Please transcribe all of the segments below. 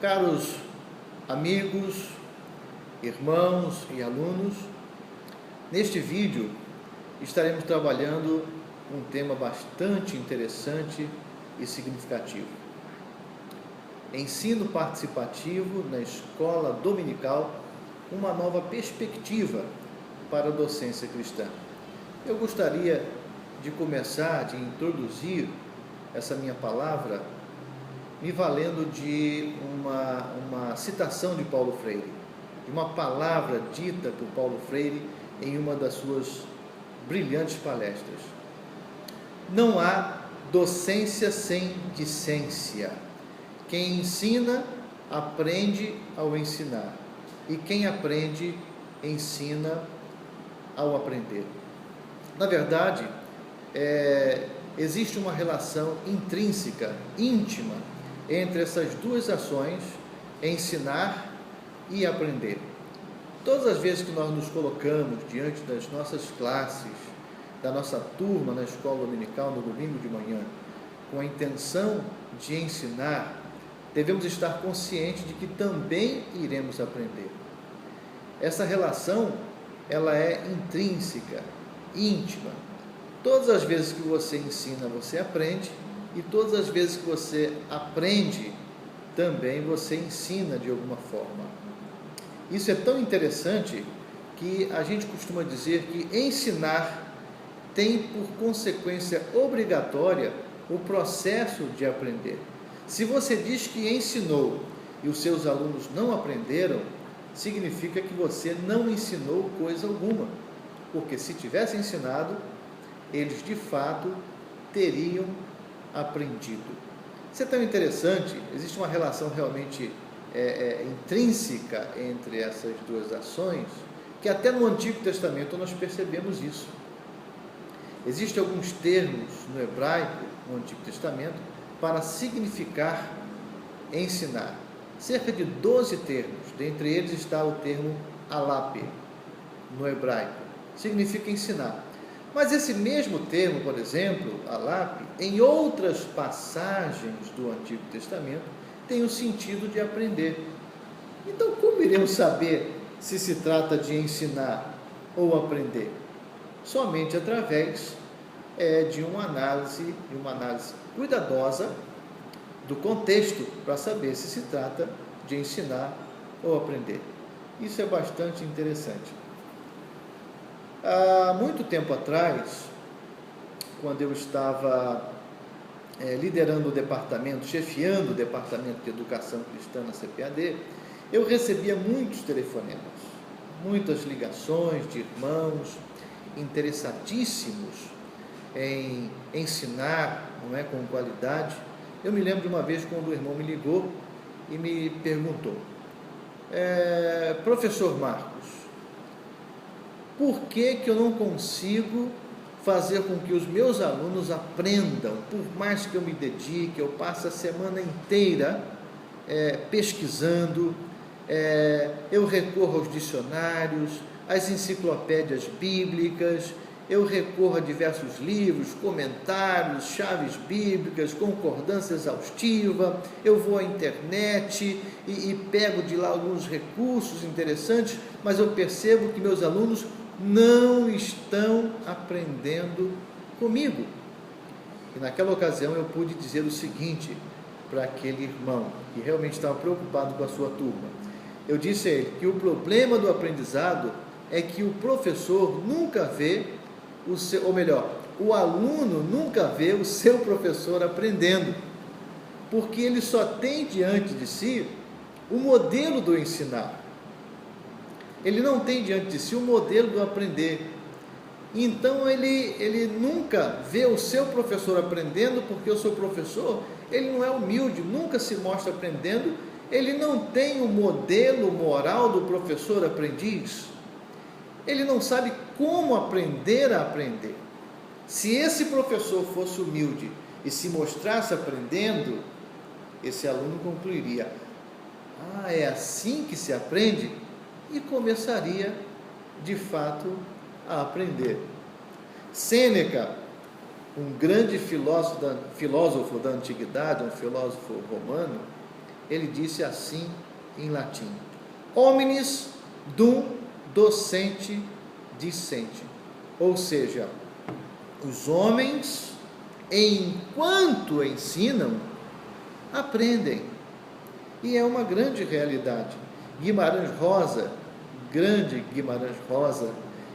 Caros amigos, irmãos e alunos, neste vídeo estaremos trabalhando um tema bastante interessante e significativo. Ensino participativo na escola dominical, uma nova perspectiva para a docência cristã. Eu gostaria de começar, de introduzir essa minha palavra me valendo de uma citação de Paulo Freire, de uma palavra dita por Paulo Freire em uma das suas brilhantes palestras. Não há docência sem discência. Quem ensina, aprende ao ensinar. E quem aprende, ensina ao aprender. Na verdade, existe uma relação intrínseca, íntima, entre essas duas ações, ensinar e aprender. Todas as vezes que nós nos colocamos diante das nossas classes, da nossa turma na escola dominical no domingo de manhã, com a intenção de ensinar, devemos estar conscientes de que também iremos aprender. Essa relação, ela é intrínseca, íntima. Todas as vezes que você ensina, você aprende, e todas as vezes que você aprende, também você ensina de alguma forma. Isso é tão interessante que a gente costuma dizer que ensinar tem por consequência obrigatória o processo de aprender. Se você diz que ensinou e os seus alunos não aprenderam, significa que você não ensinou coisa alguma, porque se tivesse ensinado, eles de fato teriam aprendido. Isso é tão interessante, existe uma relação realmente intrínseca entre essas duas ações, que até no Antigo Testamento nós percebemos isso. Existem alguns termos no hebraico, no Antigo Testamento, para significar ensinar. Cerca de 12 termos, dentre eles está o termo alape, no hebraico, significa ensinar. Mas esse mesmo termo, por exemplo, alape, em outras passagens do Antigo Testamento, tem o sentido de aprender. Então, como iremos saber se se trata de ensinar ou aprender? Somente através de uma análise cuidadosa do contexto, para saber se se trata de ensinar ou aprender. Isso é bastante interessante. Há muito tempo atrás, quando eu estava liderando o departamento, chefiando o departamento de educação cristã na CPAD, eu recebia muitos telefonemas, muitas ligações de irmãos interessadíssimos em ensinar, com qualidade. Eu me lembro de uma vez quando o irmão me ligou e me perguntou: professor Marcos, por que eu não consigo fazer com que os meus alunos aprendam, por mais que eu me dedique, eu passe a semana inteira pesquisando, eu recorro aos dicionários, às enciclopédias bíblicas, eu recorro a diversos livros, comentários, chaves bíblicas, concordância exaustiva, eu vou à internet e pego de lá alguns recursos interessantes, mas eu percebo que meus alunos não estão aprendendo comigo. E naquela ocasião eu pude dizer o seguinte para aquele irmão, que realmente estava preocupado com a sua turma. Eu disse a ele que o problema do aprendizado é que o professor nunca vê o aluno nunca vê o seu professor aprendendo, porque ele só tem diante de si o modelo do ensinar. Ele não tem diante de si o modelo do aprender. Então ele nunca vê o seu professor aprendendo, porque o seu professor, ele não é humilde, nunca se mostra aprendendo, ele não tem o modelo moral do professor aprendiz. Ele não sabe como aprender a aprender. Se esse professor fosse humilde e se mostrasse aprendendo, esse aluno concluiria: é assim que se aprende? E começaria, de fato, a aprender. Sêneca, um grande filósofo da antiguidade, um filósofo romano, ele disse assim em latim: Hominis dum docente dicente. Ou seja, os homens, enquanto ensinam, aprendem. E é uma grande realidade. Guimarães Rosa, grande Guimarães Rosa,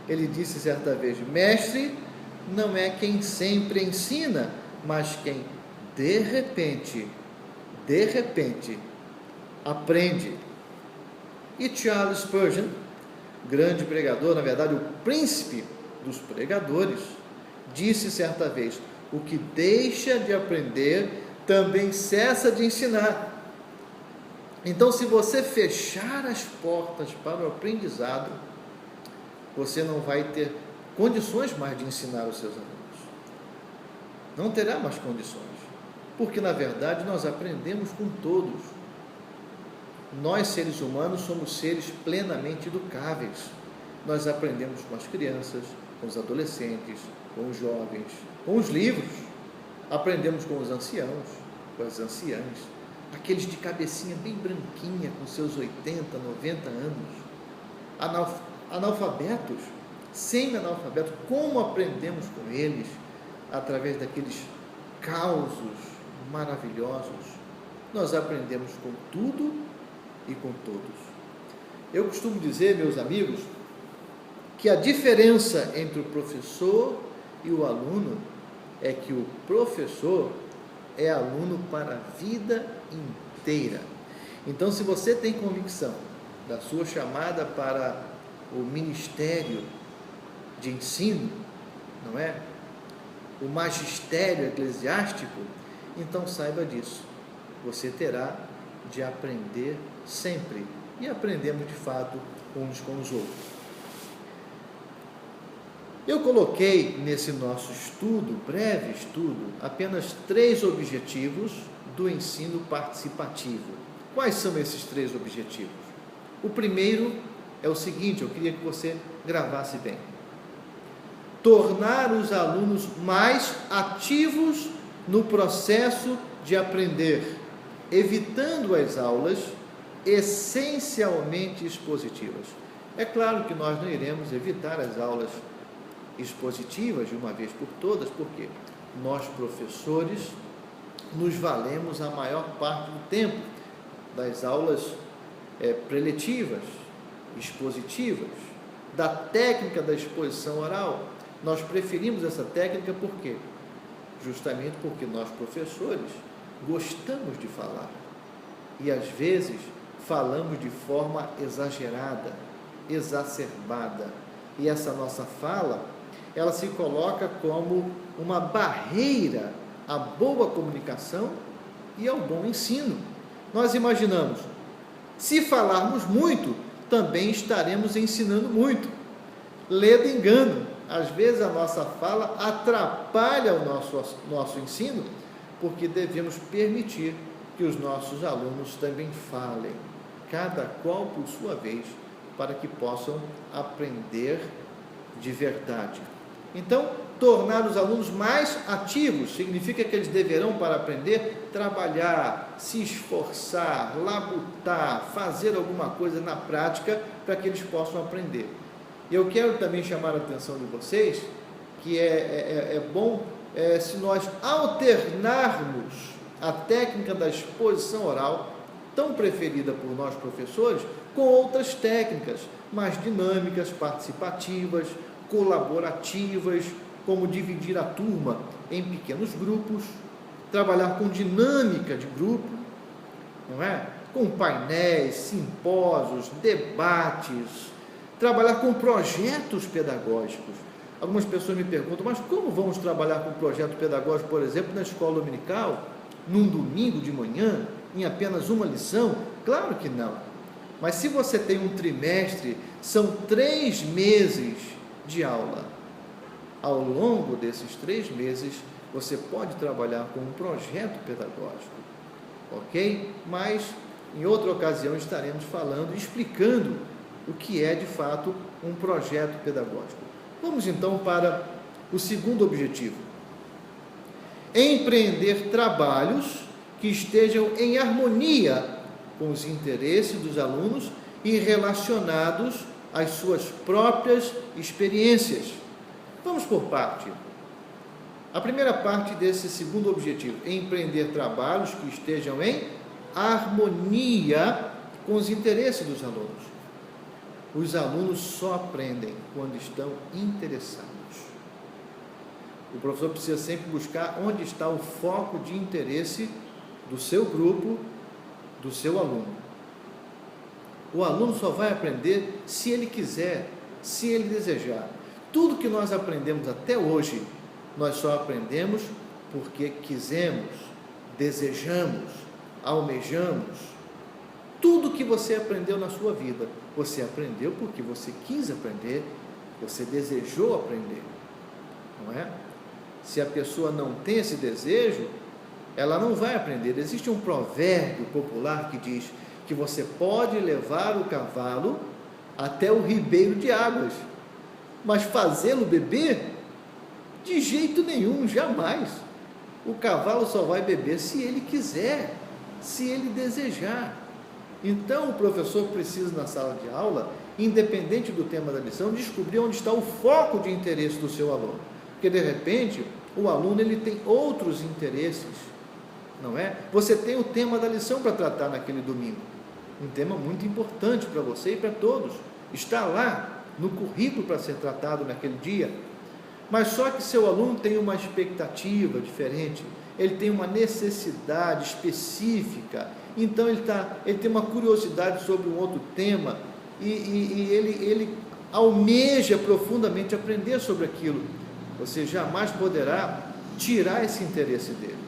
ele disse certa vez: mestre não é quem sempre ensina, mas quem de repente, aprende. E Charles Spurgeon, grande pregador, na verdade o príncipe dos pregadores, disse certa vez: o que deixa de aprender também cessa de ensinar. Então, se você fechar as portas para o aprendizado, você não vai ter condições mais de ensinar os seus alunos. Não terá mais condições, porque na verdade nós aprendemos com todos. Nós, seres humanos, somos seres plenamente educáveis. Nós aprendemos com as crianças, com os adolescentes, com os jovens, com os livros. Aprendemos com os anciãos, com as anciãs, aqueles de cabecinha bem branquinha, com seus 80, 90 anos, analfabetos, semi-analfabetos. Como aprendemos com eles? Através daqueles causos maravilhosos. Nós aprendemos com tudo e com todos. Eu costumo dizer, meus amigos, que a diferença entre o professor e o aluno é que o professor é aluno para a vida inteira. Então, se você tem convicção da sua chamada para o ministério de ensino, não é? O magistério eclesiástico, então saiba disso. Você terá de aprender sempre. E aprendemos de fato uns com os outros. Eu coloquei nesse nosso estudo, breve estudo, apenas 3 objetivos do ensino participativo. Quais são esses 3 objetivos? O primeiro é o seguinte, eu queria que você gravasse bem: tornar os alunos mais ativos no processo de aprender, evitando as aulas essencialmente expositivas. É claro que nós não iremos evitar as aulas expositivas de uma vez por todas, porque nós, professores, nos valemos a maior parte do tempo das aulas preletivas, expositivas, da técnica da exposição oral. Nós preferimos essa técnica por quê? Justamente porque nós, professores, gostamos de falar e às vezes falamos de forma exagerada, exacerbada, e essa nossa fala, ela se coloca como uma barreira à boa comunicação e ao bom ensino. Nós imaginamos, se falarmos muito, também estaremos ensinando muito. Ledo engano, às vezes a nossa fala atrapalha o nosso ensino, porque devemos permitir que os nossos alunos também falem, cada qual por sua vez, para que possam aprender de verdade. Então, tornar os alunos mais ativos significa que eles deverão, para aprender, trabalhar, se esforçar, labutar, fazer alguma coisa na prática para que eles possam aprender. Eu quero também chamar a atenção de vocês que é bom se nós alternarmos a técnica da exposição oral, tão preferida por nós professores, com outras técnicas mais dinâmicas, participativas, colaborativas, como dividir a turma em pequenos grupos, trabalhar com dinâmica de grupo, não é? Com painéis, simpósios, debates, trabalhar com projetos pedagógicos. Algumas pessoas me perguntam, mas como vamos trabalhar com projeto pedagógico, por exemplo, na escola dominical, num domingo de manhã, em apenas uma lição? Claro que não. Mas se você tem um trimestre, são 3 meses de aula. Ao longo desses 3 meses, você pode trabalhar com um projeto pedagógico, ok? Mas, em outra ocasião, estaremos falando, explicando o que é, de fato, um projeto pedagógico. Vamos, então, para o segundo objetivo. Empreender trabalhos que estejam em harmonia com os interesses dos alunos e relacionados às suas próprias experiências. Vamos por parte. A primeira parte desse segundo objetivo é empreender trabalhos que estejam em harmonia com os interesses dos alunos. Os alunos só aprendem quando estão interessados. O professor precisa sempre buscar onde está o foco de interesse do seu grupo, do seu aluno. O aluno só vai aprender se ele quiser, se ele desejar. Tudo que nós aprendemos até hoje, nós só aprendemos porque quisemos, desejamos, almejamos. Tudo que você aprendeu na sua vida, você aprendeu porque você quis aprender, você desejou aprender, não é? Se a pessoa não tem esse desejo, ela não vai aprender. Existe um provérbio popular que diz que você pode levar o cavalo até o ribeiro de águas, mas fazê-lo beber, de jeito nenhum, jamais. O cavalo só vai beber se ele quiser, se ele desejar. Então, o professor precisa, na sala de aula, independente do tema da lição, descobrir onde está o foco de interesse do seu aluno. Porque, de repente, o aluno ele tem outros interesses, não é? Você tem o tema da lição para tratar naquele domingo. Um tema muito importante para você e para todos. Está lá no currículo para ser tratado naquele dia. Mas só que seu aluno tem uma expectativa diferente, ele tem uma necessidade específica, então ele tem uma curiosidade sobre um outro tema e ele almeja profundamente aprender sobre aquilo. Você jamais poderá tirar esse interesse dele.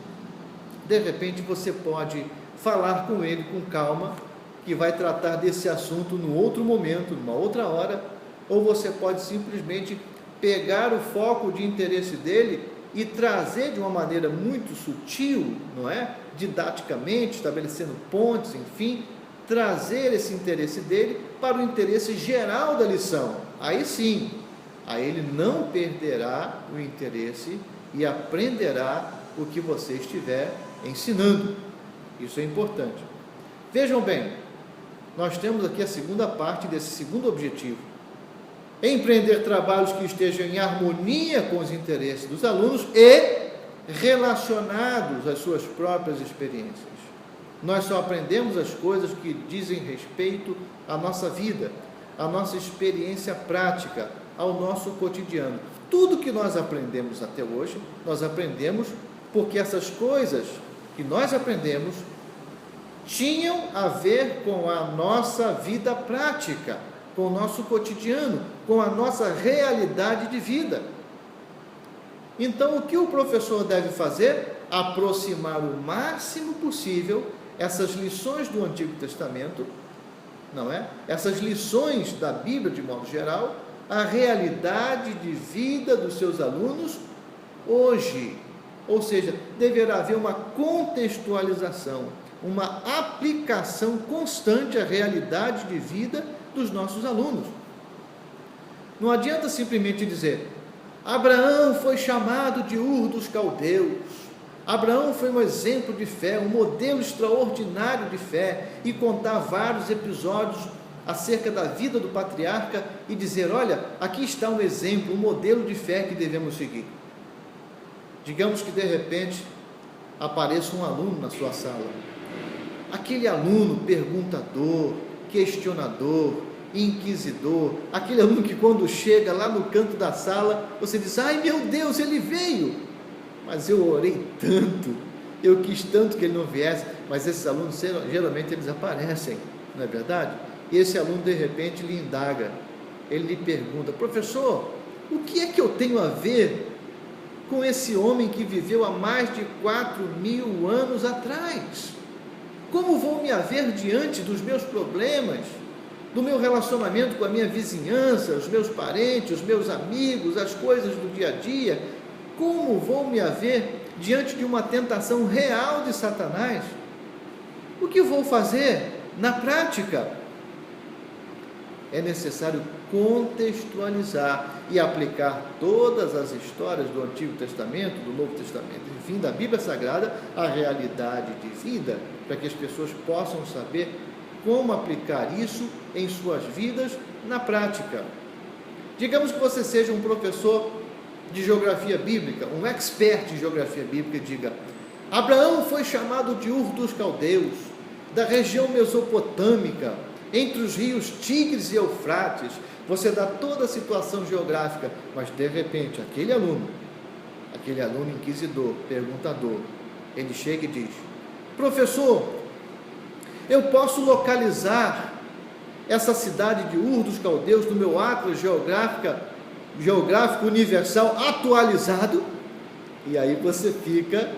De repente você pode falar com ele com calma, que vai tratar desse assunto num outro momento, numa outra hora, ou você pode simplesmente pegar o foco de interesse dele e trazer de uma maneira muito sutil, não é? Didaticamente, estabelecendo pontes, enfim, trazer esse interesse dele para o interesse geral da lição. Aí sim, aí ele não perderá o interesse e aprenderá o que você estiver ensinando. Isso é importante. Vejam bem, nós temos aqui a segunda parte desse segundo objetivo. Empreender trabalhos que estejam em harmonia com os interesses dos alunos e relacionados às suas próprias experiências. Nós só aprendemos as coisas que dizem respeito à nossa vida, à nossa experiência prática, ao nosso cotidiano. Tudo que nós aprendemos até hoje, nós aprendemos porque essas coisas que nós aprendemos tinham a ver com a nossa vida prática, com o nosso cotidiano, com a nossa realidade de vida. Então, o que o professor deve fazer? Aproximar o máximo possível essas lições do Antigo Testamento, não é? Essas lições da Bíblia, de modo geral, à realidade de vida dos seus alunos hoje. Ou seja, deverá haver uma contextualização, uma aplicação constante à realidade de vida dos nossos alunos. Não adianta simplesmente dizer: Abraão foi chamado de Ur dos Caldeus, Abraão foi um exemplo de fé, um modelo extraordinário de fé, e contar vários episódios acerca da vida do patriarca e dizer: olha, aqui está um exemplo, um modelo de fé que devemos seguir. Digamos que de repente apareça um aluno na sua sala, aquele aluno perguntador, questionador, inquisidor, aquele aluno que quando chega lá no canto da sala, você diz: ai meu Deus, ele veio, mas eu orei tanto, eu quis tanto que ele não viesse. Mas esses alunos, geralmente eles aparecem, não é verdade? E esse aluno de repente lhe indaga, ele lhe pergunta: professor, o que é que eu tenho a ver com esse homem que viveu há mais de 4.000 anos atrás? Como vou me haver diante dos meus problemas, do meu relacionamento com a minha vizinhança, os meus parentes, os meus amigos, as coisas do dia a dia? Como vou me haver diante de uma tentação real de Satanás? O que vou fazer na prática? É necessário contextualizar e aplicar todas as histórias do Antigo Testamento, do Novo Testamento, enfim, da Bíblia Sagrada, à realidade de vida, para que as pessoas possam saber como aplicar isso em suas vidas na prática. Digamos que você seja um professor de geografia bíblica, um expert em geografia bíblica, e diga: Abraão foi chamado de Ur dos Caldeus, da região mesopotâmica, entre os rios Tigres e Eufrates. Você dá toda a situação geográfica, mas de repente aquele aluno inquisidor, perguntador, ele chega e diz: professor, eu posso localizar essa cidade de Ur dos Caldeus no meu atlas geográfico universal atualizado? E aí você fica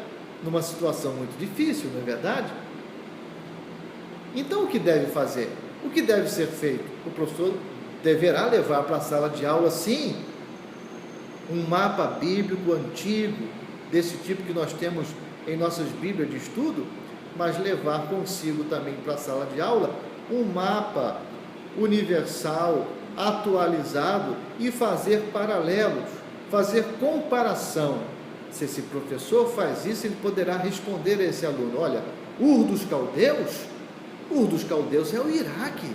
numa situação muito difícil, não é verdade? Então o que deve fazer? O que deve ser feito? O professor deverá levar para a sala de aula, sim, um mapa bíblico antigo, desse tipo que nós temos em nossas Bíblias de estudo, mas levar consigo também para a sala de aula um mapa universal, atualizado, e fazer paralelos, fazer comparação. Se esse professor faz isso, ele poderá responder a esse aluno: olha, Ur dos Caldeus é o Iraque.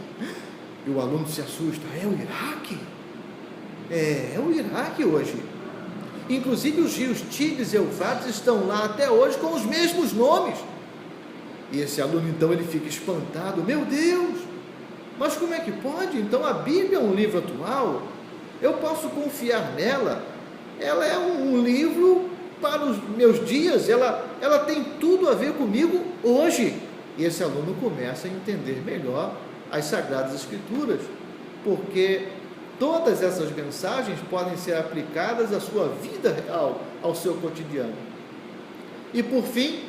E o aluno se assusta: é o Iraque? É o Iraque hoje. Inclusive os rios Tigres e Eufrates estão lá até hoje com os mesmos nomes. E esse aluno então ele fica espantado: meu Deus, mas como é que pode? Então a Bíblia é um livro atual, eu posso confiar nela, ela é um livro para os meus dias, ela tem tudo a ver comigo hoje. E esse aluno começa a entender melhor as Sagradas Escrituras, porque todas essas mensagens podem ser aplicadas à sua vida real, ao seu cotidiano. E por fim,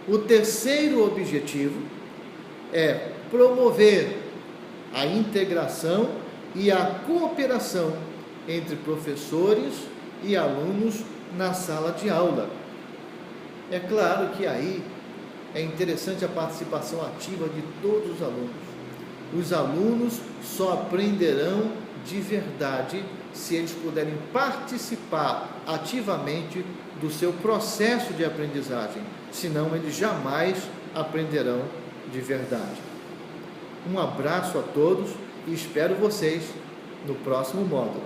o terceiro objetivo é promover a integração e a cooperação entre professores e alunos na sala de aula. É claro que aí é interessante a participação ativa de todos os alunos. Os alunos só aprenderão de verdade se eles puderem participar ativamente do seu processo de aprendizagem, senão eles jamais aprenderão de verdade. Um abraço a todos e espero vocês no próximo módulo.